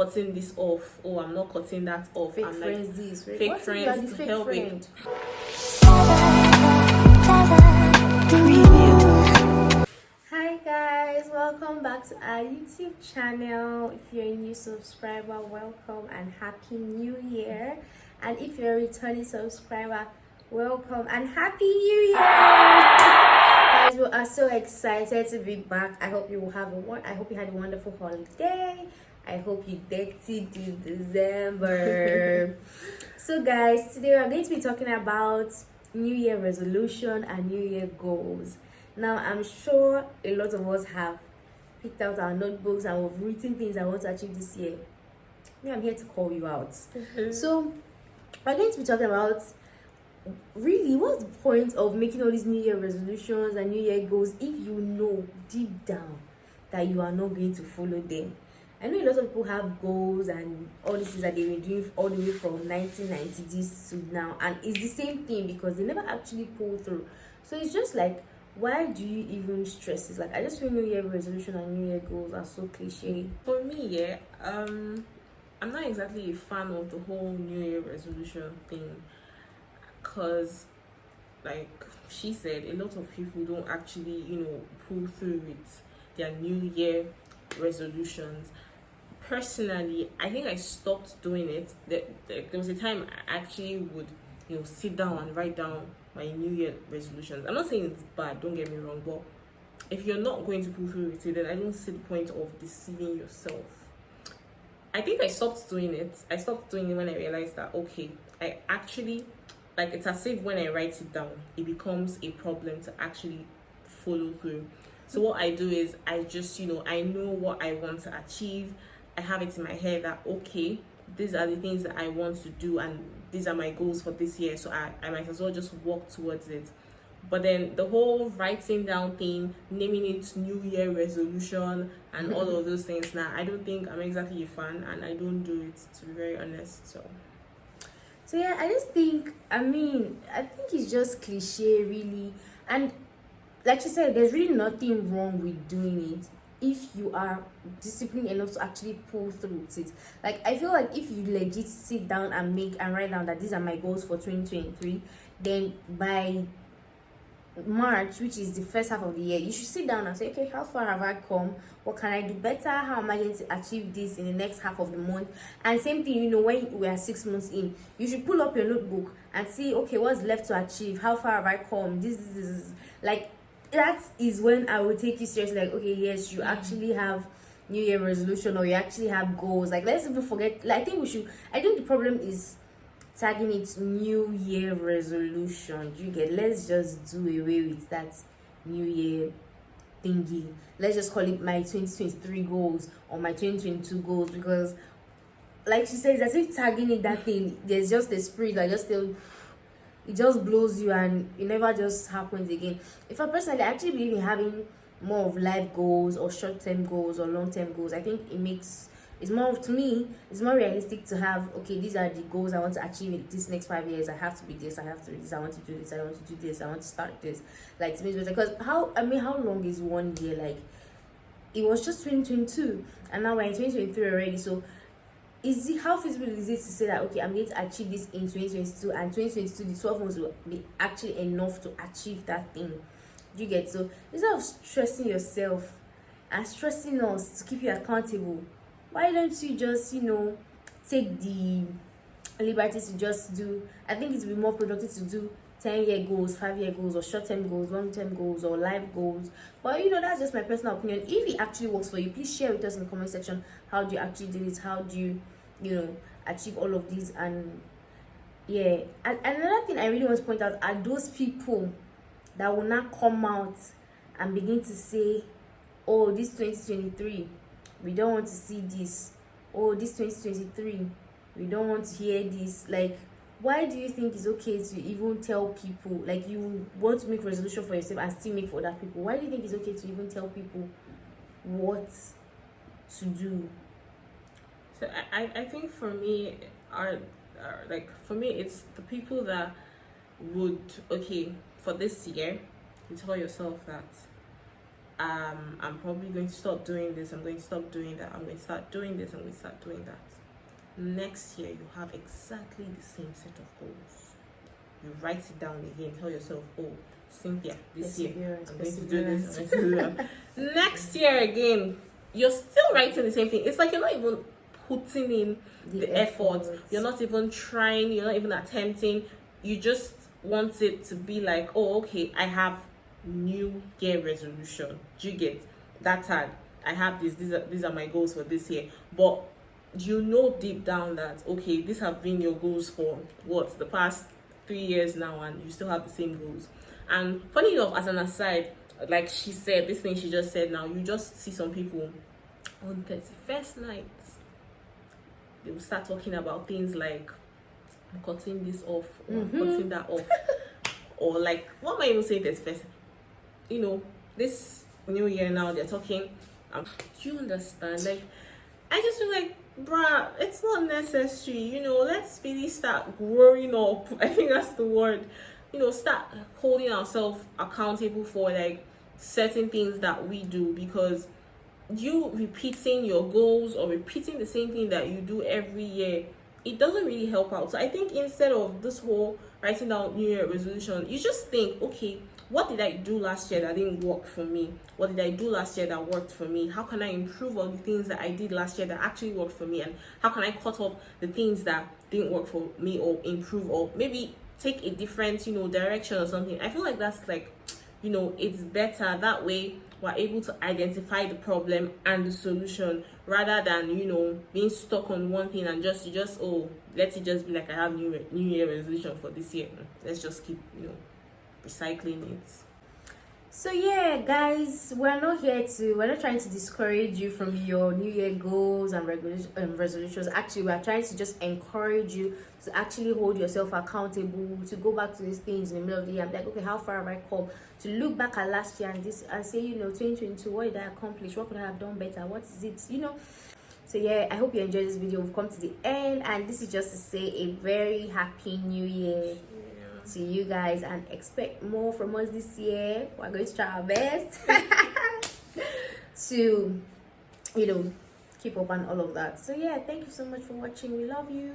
cutting this off, oh, I'm not cutting that off. Fake I'm friends, like, this fake what friends if you are the to fake help friend? Hi guys, welcome back to our YouTube channel. If you're a new subscriber, welcome and happy new year. And if you're a returning subscriber, welcome and happy new year. Guys, we are so excited to be back. I hope you had a wonderful holiday. I hope you decked it in December. So guys, today we are going to be talking about New Year resolution and New Year goals. Now, I'm sure a lot of us have picked out our notebooks and we've written things I want to achieve this year. Me, I'm here to call you out. So, we're going to be talking about really what's the point of making all these New Year resolutions and New Year goals if you know deep down that you are not going to follow them. I know a lot of people have goals and all these things that they've been doing all the way from 1990s to now, and it's the same thing because they never actually pull through. So it's just like, why do you even stress? It's like, I just feel New Year resolution and New Year goals are so cliche. For me, yeah, I'm not exactly a fan of the whole New Year resolution thing, because like she said, a lot of people don't actually, pull through with their New Year resolutions. Personally, I think I stopped doing it. There was a time I actually would, sit down and write down my New Year resolutions. I'm not saying it's bad, don't get me wrong, but if you're not going to pull through with it, then I don't see the point of deceiving yourself. I think I stopped doing it. I stopped doing it when I realized that, okay, I actually, like, it's as if when I write it down, it becomes a problem to actually follow through. So what I do is I just, I know what I want to achieve. I have it in my head that, okay, these are the things that I want to do and these are my goals for this year. So I might as well just walk towards it. But then the whole writing down thing, naming it New Year resolution and all of those things, now I don't think I'm exactly a fan, and I don't do it, to be very honest. So yeah, I just think, I think it's just cliche really. And like you said, there's really nothing wrong with doing it if you are disciplined enough to actually pull through with it. Like, I feel like if you legit sit down and write down that these are my goals for 2023, then by March, which is the first half of the year, you should sit down and say, okay, how far have I come? What can I do better? How am I going to achieve this in the next half of the month? And same thing, when we are 6 months in, you should pull up your notebook and see, okay, what's left to achieve? How far have I come? This. Like, that is when I will take you seriously. Like, okay, yes, you actually have New Year resolution, or you actually have goals. Like, let's even forget. Like, I think the problem is tagging it New Year resolution. Let's just do away with that New Year thingy. Let's just call it my 2023 goals or my 2022 goals, because like she says, as if tagging it that thing, there's just a spirit that it just blows you and it never just happens again. If I personally actually believe in having more of life goals or short-term goals or long-term goals, I think it's more realistic to have, okay, these are the goals I want to achieve in this next 5 years. I have to be this, I have to be this, I want to do this, I want to do this, I want to start this. Like, to me, because how long is 1 year? Like, it was just 2022 and now we're in 2023 already. So how feasible is it to say that, okay, I'm going to achieve this in 2022, and 2022 the 12 months will be actually enough to achieve that thing? You get? So instead of stressing yourself and stressing us to keep you accountable, why don't you just take the liberty to just do, I think it would be more productive to do 10-year goals, 5-year goals, or short-term goals, long-term goals, or life goals. But that's just my personal opinion. If it actually works for you, please share with us in the comment section. How do you actually do it? How do you achieve all of these? And yeah, and another thing I really want to point out are those people that will not come out and begin to say, oh, this 2023 we don't want to see this, oh, this 2023 we don't want to hear this. Like, why do you think it's okay to even tell people, like, you want to make resolution for yourself and still make for other people? Why do you think it's okay to even tell people what to do? So I think for me, it's the people that would, okay, for this year, you tell yourself that I'm probably going to stop doing this, I'm going to stop doing that, I'm going to start doing this, I'm going to start doing that. Next year, you have exactly the same set of goals. You write it down again, tell yourself, oh, Cynthia, this year, I'm going to do this, I'm going to do that. Next year again, you're still writing the same thing. It's like you're not even putting in the effort. You're not even trying, you're not even attempting. You just want it to be like, oh, okay, I have new year resolution. Do you get that hard? I have this, these are my goals for this year. But you know deep down that, okay, these have been your goals for what, the past 3 years now, and you still have the same goals. And funny enough, as an aside, like she said, this thing she just said now, you just see some people on 31st night, they will start talking about things like, I'm cutting this off, or I'm cutting that off. Or like, what am I even saying 31st? You know, this new year now, they're talking, do you understand? Like, I just feel like, bruh, it's not necessary. You know, let's really start growing up. I think that's the word. You know, start holding ourselves accountable for like certain things that we do, because you repeating your goals or repeating the same thing that you do every year, it doesn't really help out. So I think instead of this whole writing down New Year resolution, you just think, okay, what did I do last year that didn't work for me? What did I do last year that worked for me? How can I improve on the things that I did last year that actually worked for me? And how can I cut off the things that didn't work for me, or improve, or maybe take a different, you know, direction or something? I feel like that's like, you know, it's better that way. We're able to identify the problem and the solution, rather than, you know, being stuck on one thing and just oh, let it just be like, I have new year resolution for this year. Let's just keep, you know, recycling it. So yeah, guys, we're not trying to discourage you from your New Year goals and resolutions. Actually, we're trying to just encourage you to actually hold yourself accountable, to go back to these things in the middle of the year and be like, okay, how far have I come? To look back at last year and say, you know, 2022, what did I accomplish? What could I have done better? What is it? You know. So yeah, I hope you enjoyed this video. We've come to the end, and this is just to say a very happy New Year to you guys, and expect more from us this year. We're going to try our best to, you know, keep up on all of that. So yeah, thank you so much for watching. We love you.